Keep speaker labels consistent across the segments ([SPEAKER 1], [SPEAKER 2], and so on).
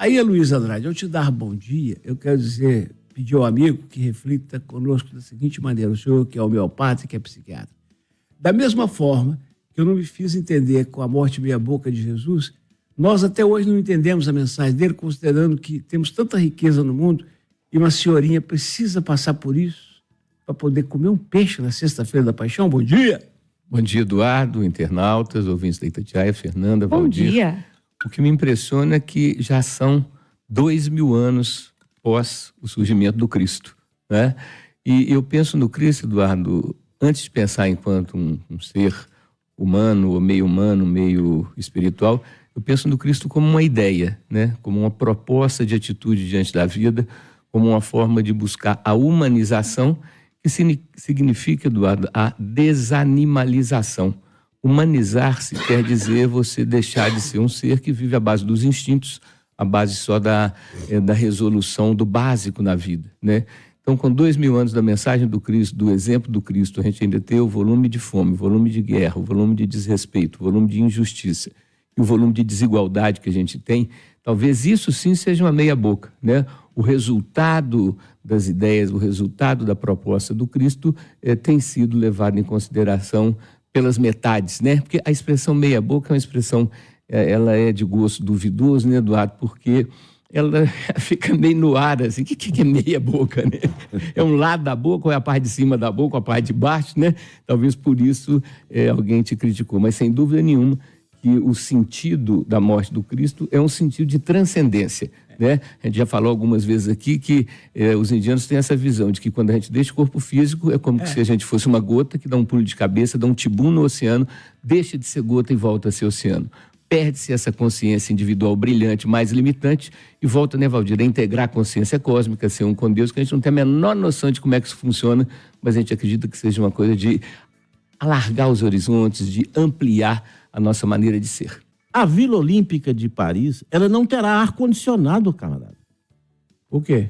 [SPEAKER 1] Aí, Luiz Andrade, ao te dar bom dia, eu quero dizer, pedir ao amigo que reflita conosco da seguinte maneira, o senhor que é homeopata e que é psiquiatra. Da mesma forma que eu não me fiz entender com a morte meia-boca de Jesus, nós até hoje não entendemos a mensagem dele, considerando que temos tanta riqueza no mundo e uma senhorinha precisa passar por isso para poder comer um peixe na sexta-feira da paixão. Bom dia!
[SPEAKER 2] Bom dia, Eduardo, internautas, ouvintes da Itatiaia, Fernanda, Valdir.
[SPEAKER 3] Bom dia!
[SPEAKER 2] O que me impressiona é que já são 2000 anos pós o surgimento do Cristo, né? E eu penso no Cristo, Eduardo, antes de pensar enquanto um ser humano, ou meio espiritual, eu penso no Cristo como uma ideia, né? Como uma proposta de atitude diante da vida, como uma forma de buscar a humanização, que significa, Eduardo, a desanimalização. Humanizar-se quer dizer você deixar de ser um ser que vive à base dos instintos, à base só da resolução do básico na vida, né? Então, com 2000 anos da mensagem do Cristo, do exemplo do Cristo, a gente ainda tem o volume de fome, o volume de guerra, o volume de desrespeito, o volume de injustiça e o volume de desigualdade que a gente tem. Talvez isso sim seja uma meia-boca, né? O resultado das ideias, o resultado da proposta do Cristo tem sido levado em consideração pelas metades, né? Porque a expressão meia-boca é uma expressão, ela é de gosto duvidoso, né, Eduardo? Porque ela fica meio no ar, assim, o que é meia-boca, né? É um lado da boca, ou é a parte de cima da boca, ou a parte de baixo, né? Talvez por isso alguém te criticou, mas sem dúvida nenhuma que o sentido da morte do Cristo é um sentido de transcendência, né? A gente já falou algumas vezes aqui que os indianos têm essa visão de que quando a gente deixa o corpo físico, é como se a gente fosse uma gota que dá um pulo de cabeça, dá um tibum no oceano, deixa de ser gota e volta a ser oceano. Perde-se essa consciência individual brilhante, mais limitante, e volta, né, Valdir, a integrar a consciência cósmica, ser um com Deus, que a gente não tem a menor noção de como é que isso funciona, mas a gente acredita que seja uma coisa de alargar os horizontes, de ampliar a nossa maneira de ser.
[SPEAKER 4] A Vila Olímpica de Paris, ela não terá ar-condicionado, camarada.
[SPEAKER 1] Por quê?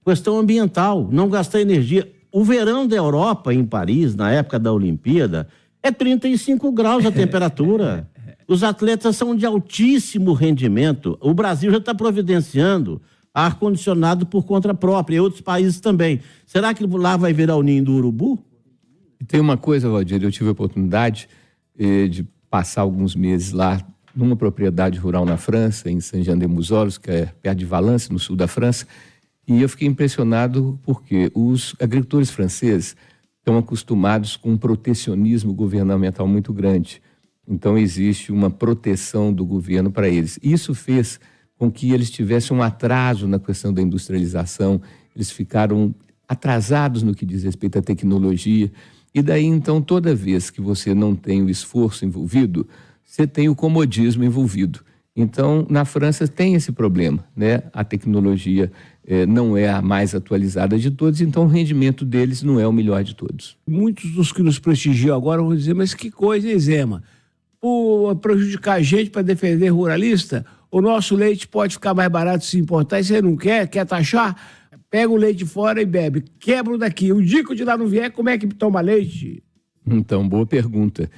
[SPEAKER 4] Questão ambiental, não gastar energia. O verão da Europa, em Paris, na época da Olimpíada, é 35 graus a temperatura. Os atletas são de altíssimo rendimento. O Brasil já está providenciando ar-condicionado por conta própria, e outros países também. Será que lá vai virar o ninho do urubu?
[SPEAKER 2] E tem uma coisa, Valdir, eu tive a oportunidade de passar alguns meses lá numa propriedade rural na França, em Saint-Jean-de-Muzolos, que é perto de Valence, no sul da França, e eu fiquei impressionado porque os agricultores franceses estão acostumados com um protecionismo governamental muito grande. Então existe uma proteção do governo para eles. Isso fez com que eles tivessem um atraso na questão da industrialização, eles ficaram atrasados no que diz respeito à tecnologia, e daí então toda vez que você não tem o esforço envolvido, você tem o comodismo envolvido. Então, na França tem esse problema, né? A tecnologia não é a mais atualizada de todos, então o rendimento deles não é o melhor de todos.
[SPEAKER 1] Muitos dos que nos prestigiam agora vão dizer, mas que coisa, hein, Zema? Por prejudicar a gente para defender ruralista, o nosso leite pode ficar mais barato se importar, e você não quer taxar? Pega o leite fora e bebe, quebra o daqui. O dia que o de lá não vier, como é que toma leite?
[SPEAKER 2] Então, boa pergunta.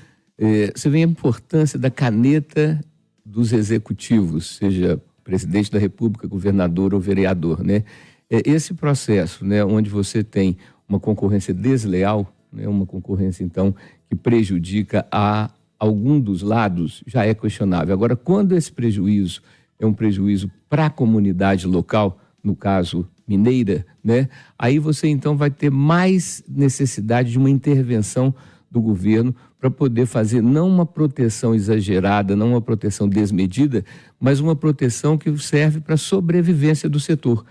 [SPEAKER 2] Você vê a importância da caneta dos executivos, seja presidente da República, governador ou vereador, né? Esse processo, né, onde você tem uma concorrência desleal, né, uma concorrência, então, que prejudica a algum dos lados, já é questionável. Agora, quando esse prejuízo é um prejuízo para a comunidade local, no caso mineira, né, aí você, então, vai ter mais necessidade de uma intervenção do governo para poder fazer não uma proteção exagerada, não uma proteção desmedida, mas uma proteção que serve para a sobrevivência do setor.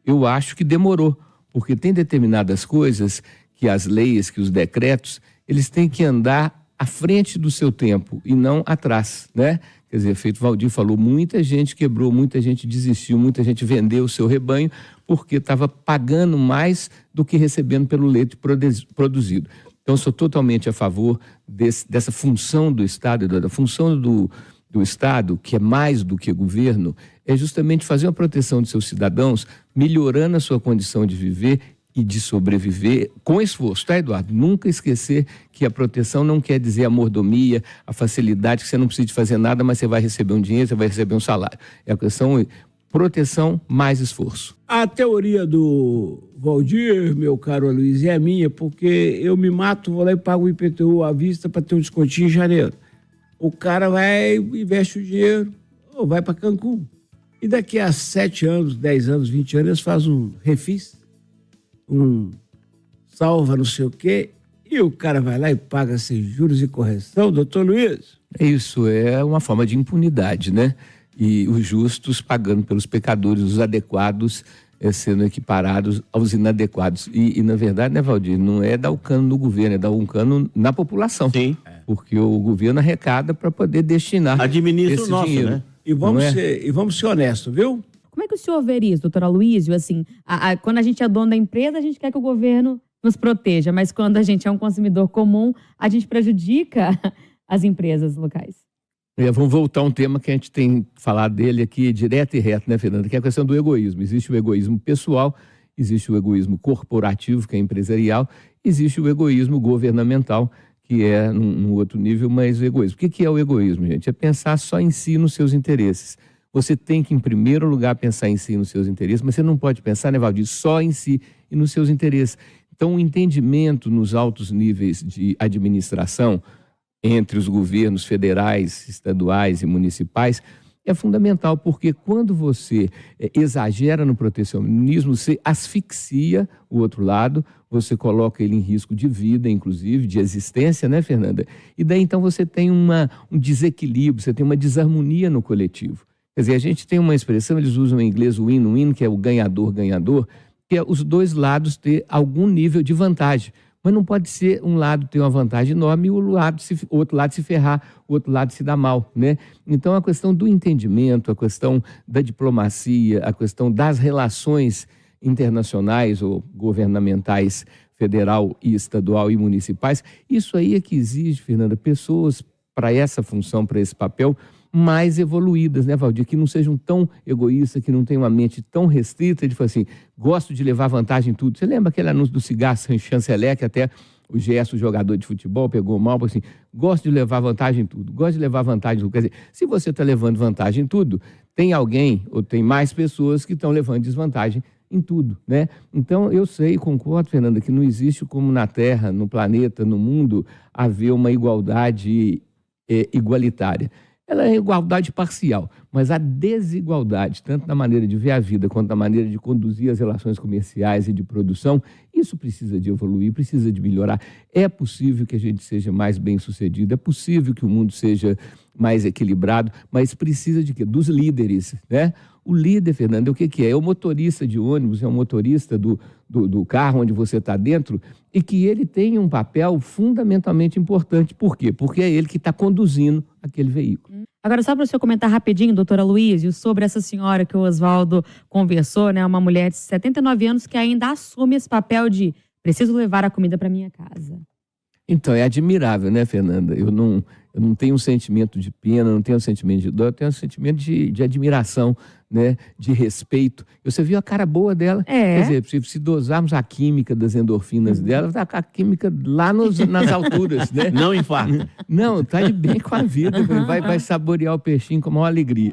[SPEAKER 2] Eu acho que demorou, porque tem determinadas coisas que as leis, que os decretos, eles têm que andar à frente do seu tempo e não atrás, né? Quer dizer, feito Valdir falou, muita gente quebrou, muita gente desistiu, muita gente vendeu o seu rebanho porque estava pagando mais do que recebendo pelo leite produzido. Então, sou totalmente a favor dessa função do Estado, da função do Estado, que é mais do que governo, é justamente fazer uma proteção de seus cidadãos, melhorando a sua condição de viver e de sobreviver com esforço, tá, Eduardo? Nunca esquecer que a proteção não quer dizer a mordomia, a facilidade, que você não precisa de fazer nada, mas você vai receber um dinheiro, você vai receber um salário. É a questão proteção mais esforço.
[SPEAKER 1] A teoria do Valdir, meu caro Luiz, é a minha, porque eu me mato, vou lá e pago o IPTU à vista para ter um descontinho em janeiro. O cara vai, investe o dinheiro, ou vai para Cancún. E daqui a 7 anos, 10 anos, 20 anos, eles fazem um refis, um salva não sei o quê, e o cara vai lá e paga sem juros e correção, doutor Luiz?
[SPEAKER 2] Isso é uma forma de impunidade, né? E os justos pagando pelos pecadores, os adequados sendo equiparados aos inadequados. E, na verdade, né, Valdir, não é dar o cano no governo, é dar um cano na população.
[SPEAKER 4] Sim.
[SPEAKER 2] Porque o governo arrecada para poder destinar
[SPEAKER 4] Administra
[SPEAKER 2] esse
[SPEAKER 4] o nosso,
[SPEAKER 2] dinheiro.
[SPEAKER 4] né?
[SPEAKER 1] E vamos ser honestos, viu?
[SPEAKER 3] Como é que o senhor vê isso, doutor Aloysio? Assim, quando a gente é dono da empresa, a gente quer que o governo nos proteja, mas quando a gente é um consumidor comum, a gente prejudica as empresas locais.
[SPEAKER 2] Vamos voltar a um tema que a gente tem falado dele aqui direto e reto, né, Fernanda? Que é a questão do egoísmo. Existe o egoísmo pessoal, existe o egoísmo corporativo, que é empresarial, existe o egoísmo governamental, que é num outro nível, mas o egoísmo. O que é o egoísmo, gente? É pensar só em si, nos seus interesses. Você tem que, em primeiro lugar, pensar em si, nos seus interesses, mas você não pode pensar, né, Valdir, só em si e nos seus interesses. Então, o entendimento nos altos níveis de administração, entre os governos federais, estaduais e municipais, é fundamental, porque quando você exagera no protecionismo, você asfixia o outro lado, você coloca ele em risco de vida, inclusive, de existência, né, Fernanda? E daí, então, você tem um desequilíbrio, você tem uma desarmonia no coletivo. Quer dizer, a gente tem uma expressão, eles usam em inglês o win-win, que é o ganhador-ganhador, que é os dois lados ter algum nível de vantagem. Mas não pode ser um lado ter uma vantagem enorme e o outro lado se ferrar, o outro lado se dar mal, né? Então, a questão do entendimento, a questão da diplomacia, a questão das relações internacionais ou governamentais, federal e estadual e municipais, isso aí é que exige, Fernanda, pessoas para essa função, para esse papel, mais evoluídas, né, Valdir? Que não sejam tão egoístas, que não tenham uma mente tão restrita de falar assim, gosto de levar vantagem em tudo. Você lembra aquele anúncio do cigarro chanceler, que até o Gerson, jogador de futebol, pegou mal, assim, gosto de levar vantagem em tudo, gosto de levar vantagem em tudo. Quer dizer, se você está levando vantagem em tudo, tem alguém ou tem mais pessoas que estão levando desvantagem em tudo, né? Então, eu sei, concordo, Fernanda, que não existe como na Terra, no planeta, no mundo, haver uma igualdade igualitária. Ela é igualdade parcial, mas a desigualdade, tanto na maneira de ver a vida, quanto na maneira de conduzir as relações comerciais e de produção, isso precisa de evoluir, precisa de melhorar. É possível que a gente seja mais bem-sucedido, é possível que o mundo seja mais equilibrado, mas precisa de quê? Dos líderes, né? O líder, Fernando, o que é? É o motorista de ônibus, é o motorista do carro onde você está dentro, e que ele tem um papel fundamentalmente importante. Por quê? Porque é ele que está conduzindo aquele veículo.
[SPEAKER 3] Agora, só para o senhor comentar rapidinho, doutora Aloysio, sobre essa senhora que o Oswaldo conversou, né? Uma mulher de 79 anos que ainda assume esse papel de preciso levar a comida para minha casa.
[SPEAKER 2] Então, é admirável, né, Fernanda? Eu não tenho um sentimento de pena, não tenho um sentimento de dor, eu tenho um sentimento de admiração, né, de respeito. Você viu a cara boa dela? Quer dizer, se dosarmos a química das endorfinas dela, tá a química lá nas alturas, né?
[SPEAKER 4] Não infarta.
[SPEAKER 2] Não, tá de bem com a vida, vai saborear o peixinho com a maior alegria.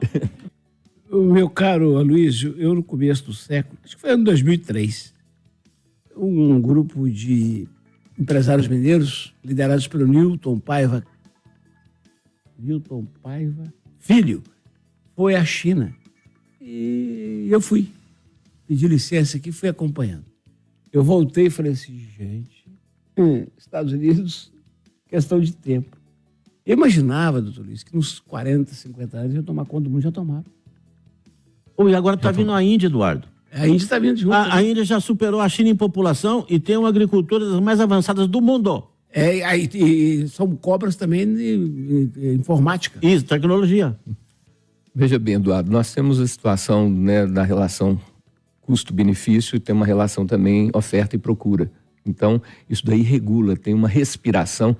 [SPEAKER 1] Meu caro Aloysio, eu no começo do século, acho que foi em 2003, um grupo de empresários mineiros, liderados pelo Newton Paiva Filho, foi à China. E eu fui. Pedi licença aqui, fui acompanhando. Eu voltei e falei assim, gente, Estados Unidos, questão de tempo. Eu imaginava, doutor Luiz, que nos 40, 50 anos iam tomar conta do mundo, já tomaram.
[SPEAKER 4] E agora está vindo a Índia, Eduardo.
[SPEAKER 1] A Índia está vindo junto.
[SPEAKER 4] A Índia já superou a China em população e tem uma agricultura das mais avançadas do mundo.
[SPEAKER 1] E são cobras também de informática.
[SPEAKER 4] Isso, tecnologia.
[SPEAKER 2] Veja bem, Eduardo, nós temos a situação, né, da relação custo-benefício e tem uma relação também oferta e procura. Então, isso daí regula, tem uma respiração,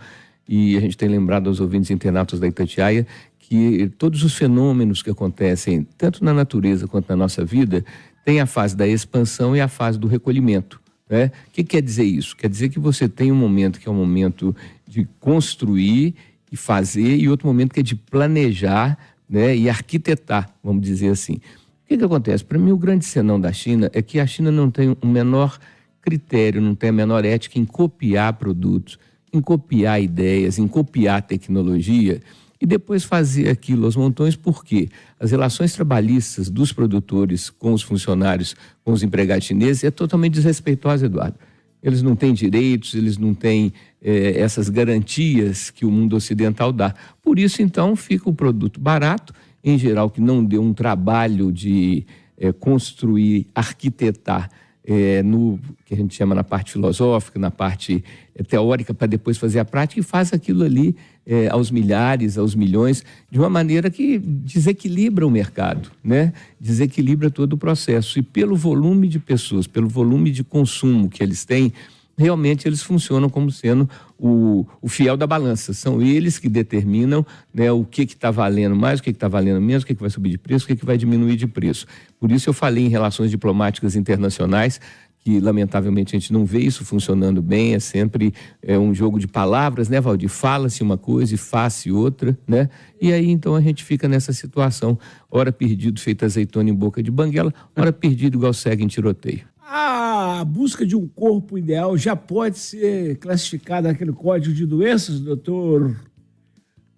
[SPEAKER 2] e a gente tem lembrado aos ouvintes internautas da Itatiaia que todos os fenômenos que acontecem, tanto na natureza quanto na nossa vida, tem a fase da expansão e a fase do recolhimento. Né? O que quer dizer isso? Quer dizer que você tem um momento que é um momento de construir e fazer, e outro momento que é de planejar, né, e arquitetar, vamos dizer assim. O que acontece? Para mim, o grande senão da China é que a China não tem o menor critério, não tem a menor ética em copiar produtos, em copiar ideias, em copiar tecnologia e depois fazer aquilo aos montões, porque as relações trabalhistas dos produtores com os funcionários, com os empregados chineses, é totalmente desrespeitosa, Eduardo. Eles não têm direitos, eles não têm essas garantias que o mundo ocidental dá. Por isso, então, fica o produto barato, em geral, que não deu um trabalho de construir, arquitetar, no que a gente chama na parte filosófica, na parte teórica, para depois fazer a prática, e faz aquilo ali aos milhares, aos milhões, de uma maneira que desequilibra o mercado, né? Desequilibra todo o processo. E pelo volume de pessoas, pelo volume de consumo que eles têm, realmente eles funcionam como sendo o fiel da balança. São eles que determinam, né, o que está valendo mais, o que está valendo menos, o que vai subir de preço, o que vai diminuir de preço. Por isso eu falei em relações diplomáticas internacionais, que lamentavelmente a gente não vê isso funcionando bem, é sempre um jogo de palavras, né, Valdir? Fala-se uma coisa e faz-se outra, né? E aí então a gente fica nessa situação, ora perdido feito azeitona em boca de banguela, ora perdido igual cego em tiroteio.
[SPEAKER 1] A busca de um corpo ideal já pode ser classificada naquele código de doenças, doutor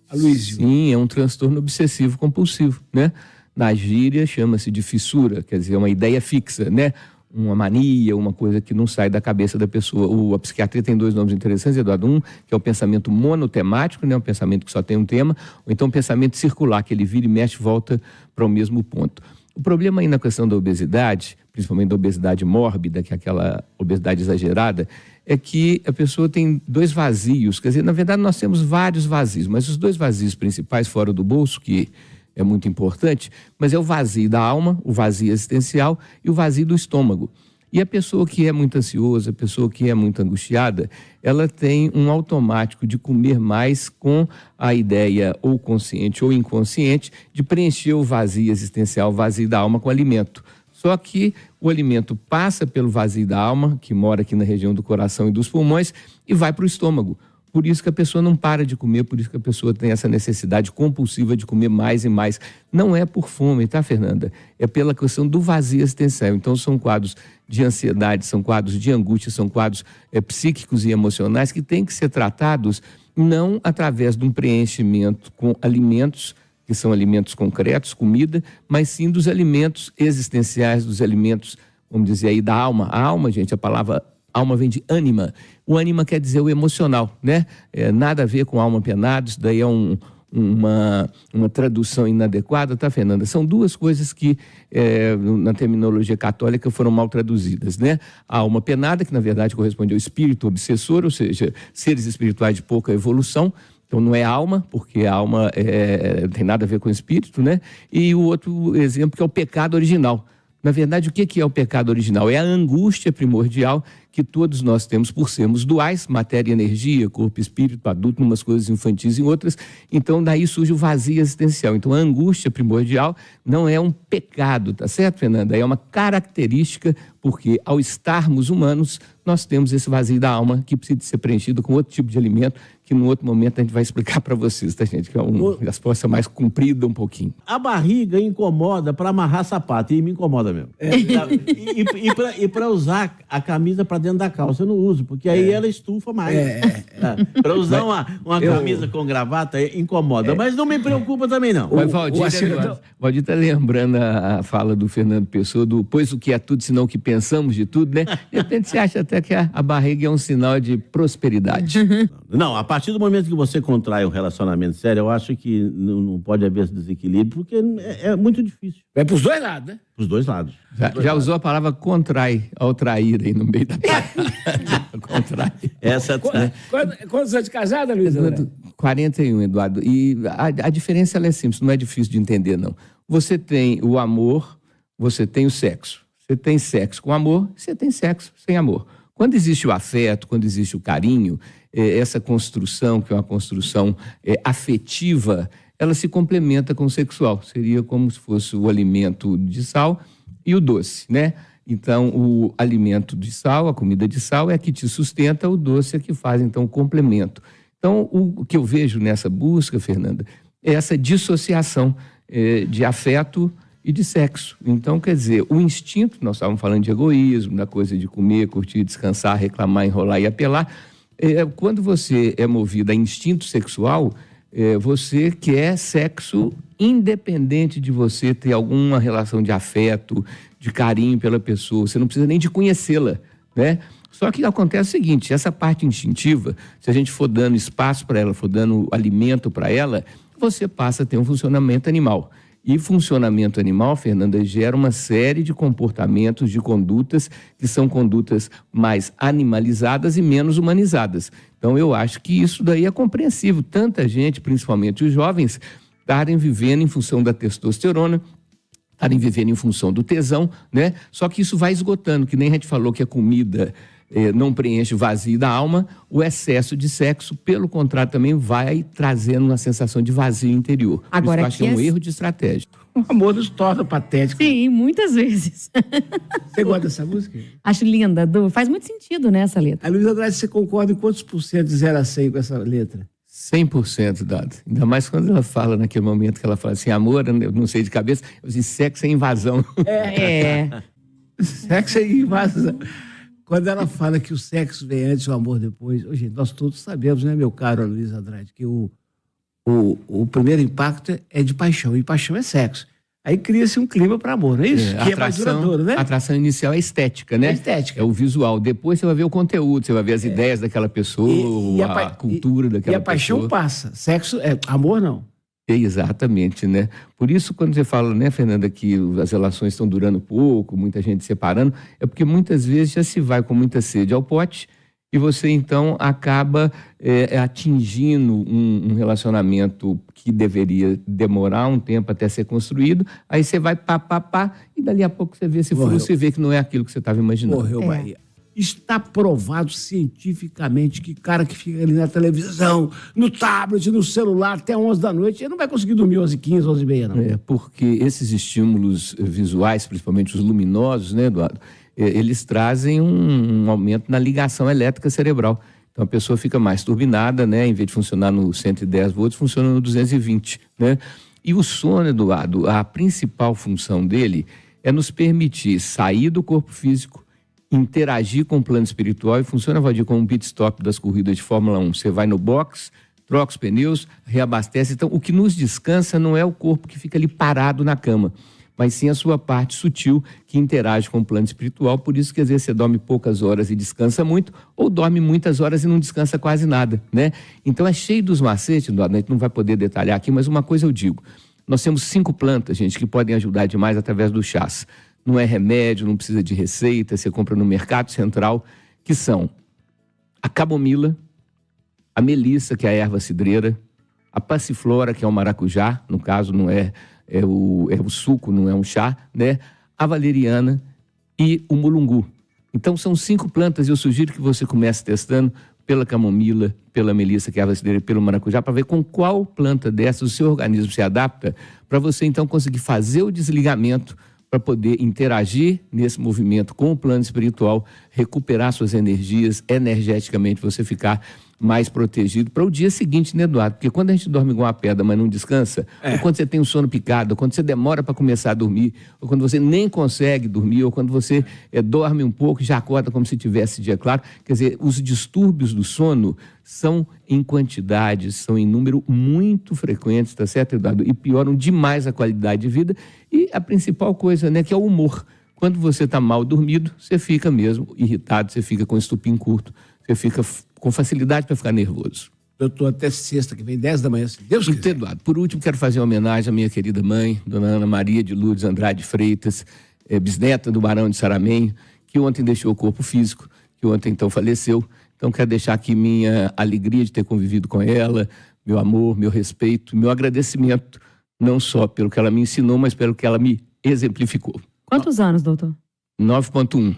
[SPEAKER 1] Aloysio?
[SPEAKER 2] Sim, é um transtorno obsessivo compulsivo, né? Na gíria chama-se de fissura, quer dizer, uma ideia fixa, né? Uma mania, uma coisa que não sai da cabeça da pessoa. A psiquiatria tem dois nomes interessantes, Eduardo. Um, que é o pensamento monotemático, né? Um pensamento que só tem um tema, ou então um pensamento circular, que ele vira e mexe e volta para o mesmo ponto. O problema aí na questão da obesidade, principalmente da obesidade mórbida, que é aquela obesidade exagerada, é que a pessoa tem dois vazios. Quer dizer, na verdade nós temos vários vazios, mas os dois vazios principais fora do bolso, que é muito importante, mas é o vazio da alma, o vazio existencial e o vazio do estômago. E a pessoa que é muito ansiosa, a pessoa que é muito angustiada, ela tem um automático de comer mais com a ideia ou consciente ou inconsciente de preencher o vazio existencial, o vazio da alma com alimento. Só que o alimento passa pelo vazio da alma, que mora aqui na região do coração e dos pulmões, e vai para o estômago. Por isso que a pessoa não para de comer, por isso que a pessoa tem essa necessidade compulsiva de comer mais e mais. Não é por fome, tá, Fernanda? É pela questão do vazio existencial. Então, são quadros de ansiedade, são quadros de angústia, são quadros psíquicos e emocionais que têm que ser tratados não através de um preenchimento com alimentos, que são alimentos concretos, comida, mas sim dos alimentos existenciais, dos alimentos, vamos dizer aí, da alma. A alma, gente, a palavra alma vem de ânima. O ânima quer dizer o emocional, né? Nada a ver com alma penada, isso daí é uma tradução inadequada, tá, Fernanda? São duas coisas que, na terminologia católica, foram mal traduzidas, né? A alma penada, que na verdade corresponde ao espírito obsessor, ou seja, seres espirituais de pouca evolução. Então não é alma, porque a alma não tem nada a ver com o espírito, né? E o outro exemplo que é o pecado original. Na verdade, o que é o pecado original? É a angústia primordial que todos nós temos por sermos duais, matéria e energia, corpo e espírito, adulto, em umas coisas, infantis em outras. Então, daí surge o vazio existencial. Então, a angústia primordial não é um pecado, tá certo, Fernanda? É uma característica, porque ao estarmos humanos, nós temos esse vazio da alma que precisa ser preenchido com outro tipo de alimento, que no outro momento a gente vai explicar para vocês, tá, gente? Que é uma resposta mais comprida um pouquinho.
[SPEAKER 4] A barriga incomoda para amarrar sapato, e me incomoda mesmo. E para usar a camisa para dentro da calça, eu não uso, porque aí ela estufa mais. Para usar uma camisa com gravata, incomoda. Mas não me preocupa também, não.
[SPEAKER 2] Mas Valdir está lembrando a fala do Fernando Pessoa, pois o que é tudo, senão o que pensamos de tudo, né? De repente você acha até que a barriga é um sinal de prosperidade.
[SPEAKER 4] Não, a partir do momento que você contrai um relacionamento sério, eu acho que não pode haver esse desequilíbrio, porque é muito difícil.
[SPEAKER 1] É pros dois lados, né?
[SPEAKER 4] Pros dois lados.
[SPEAKER 2] Já usou a palavra contrai ao trair aí no meio da contrai.
[SPEAKER 1] Quantos anos de casada, Luísa?
[SPEAKER 2] 41, Eduardo. E a diferença ela é simples, não é difícil de entender, não. Você tem o amor, você tem o sexo. Você tem sexo com amor, você tem sexo sem amor. Quando existe o afeto, quando existe o carinho, essa construção, que é uma construção afetiva, ela se complementa com o sexual. Seria como se fosse o alimento de sal e o doce, né? Então, o alimento de sal, a comida de sal, é a que te sustenta, o doce é que faz, então, o complemento. Então, o que eu vejo nessa busca, Fernanda, é essa dissociação de afeto e de sexo. Então, quer dizer, o instinto, nós estávamos falando de egoísmo, da coisa de comer, curtir, descansar, reclamar, enrolar e apelar. Quando você é movido a instinto sexual, você quer sexo independente de você ter alguma relação de afeto, de carinho pela pessoa. Você não precisa nem de conhecê-la, né? Só que acontece o seguinte, essa parte instintiva, se a gente for dando espaço para ela, for dando alimento para ela, você passa a ter um funcionamento animal. E funcionamento animal, Fernanda, gera uma série de comportamentos, de condutas, que são condutas mais animalizadas e menos humanizadas. Então, eu acho que isso daí é compreensível. Tanta gente, principalmente os jovens, estarem vivendo em função da testosterona, estarem vivendo em função do tesão, né? Só que isso vai esgotando, que nem a gente falou que a comida não preenche o vazio da alma, o excesso de sexo, pelo contrário, também vai trazendo uma sensação de vazio interior.
[SPEAKER 3] Agora,
[SPEAKER 2] isso eu acho que é um erro de estratégia.
[SPEAKER 1] O amor nos torna patético.
[SPEAKER 3] Sim, muitas vezes.
[SPEAKER 1] Você gosta dessa música?
[SPEAKER 3] Acho linda, Du. Faz muito sentido, né, essa letra.
[SPEAKER 1] A Luiz Andrade, você concorda em quantos por cento de 0 a 100 com essa letra?
[SPEAKER 2] 100%, Dado. Ainda mais quando ela fala, naquele momento que ela fala assim, amor, eu não sei de cabeça, eu disse, sexo é invasão.
[SPEAKER 1] Sexo é invasão. Quando ela fala que o sexo vem antes e o amor depois, gente, nós todos sabemos, né, meu caro Luiz Andrade, que o primeiro impacto é de paixão, e paixão é sexo. Aí cria-se um clima para amor, não é isso? Que é mais duradouro, né?
[SPEAKER 2] A atração inicial é estética, né?
[SPEAKER 1] É estética.
[SPEAKER 2] É o visual. Depois você vai ver o conteúdo, você vai ver as ideias daquela pessoa, a cultura daquela pessoa.
[SPEAKER 1] E a paixão passa. Sexo é amor, não.
[SPEAKER 2] Exatamente, né? Por isso, quando você fala, né, Fernanda, que as relações estão durando pouco, muita gente separando, é porque muitas vezes já se vai com muita sede ao pote e você, então, acaba atingindo um relacionamento que deveria demorar um tempo até ser construído, aí você vai pá, e dali a pouco você vê esse fluxo, você vê que não é aquilo que você estava imaginando.
[SPEAKER 1] Morreu, Bahia. Está provado cientificamente que cara que fica ali na televisão, no tablet, no celular, até 11 da noite, ele não vai conseguir dormir 11h15, 11h30, não.
[SPEAKER 2] Porque esses estímulos visuais, principalmente os luminosos, né, Eduardo, eles trazem um aumento na ligação elétrica cerebral. Então a pessoa fica mais turbinada, né, em vez de funcionar no 110 volts, funciona no 220, né? E o sono, Eduardo, a principal função dele é nos permitir sair do corpo físico, interagir com o plano espiritual, e funciona, Valdir, como um pit stop das corridas de Fórmula 1. Você vai no box, troca os pneus, reabastece. Então, o que nos descansa não é o corpo que fica ali parado na cama, mas sim a sua parte sutil que interage com o plano espiritual. Por isso que às vezes você dorme poucas horas e descansa muito, ou dorme muitas horas e não descansa quase nada, né? Então é cheio dos macetes, a gente não vai poder detalhar aqui, mas uma coisa eu digo, nós temos 5 plantas, gente, que podem ajudar demais através do chás. Não é remédio, não precisa de receita, você compra no Mercado Central, que são a camomila, a melissa, que é a erva cidreira, a passiflora, que é o maracujá, no caso não é o suco, não é um chá, né? A valeriana e o mulungu. Então são 5 plantas e eu sugiro que você comece testando pela camomila, pela melissa, que é a erva cidreira, e pelo maracujá, para ver com qual planta dessas o seu organismo se adapta, para você então conseguir fazer o desligamento, para poder interagir nesse movimento com o plano espiritual, recuperar suas energias, energeticamente você ficar mais protegido para o dia seguinte, né, Eduardo? Porque quando a gente dorme igual uma pedra, mas não descansa, ou quando você tem um sono picado, ou quando você demora para começar a dormir, ou quando você nem consegue dormir, ou quando você dorme um pouco e já acorda como se tivesse dia claro. Quer dizer, os distúrbios do sono são em quantidades, são em número muito frequentes, tá certo, Eduardo? E pioram demais a qualidade de vida. E a principal coisa, né, que é o humor. Quando você está mal dormido, você fica mesmo irritado, você fica com estupim curto, você fica com facilidade para ficar nervoso.
[SPEAKER 1] Eu estou até sexta, que vem 10 da manhã, se Deus quiser.
[SPEAKER 2] Então, Eduardo, por último, quero fazer uma homenagem à minha querida mãe, dona Ana Maria de Lourdes Andrade Freitas, bisneta do Barão de Saramenho, que ontem deixou o corpo físico, que ontem então faleceu. Então, quero deixar aqui minha alegria de ter convivido com ela, meu amor, meu respeito, meu agradecimento, não só pelo que ela me ensinou, mas pelo que ela me exemplificou.
[SPEAKER 3] Quantos anos, doutor?
[SPEAKER 2] 9.1.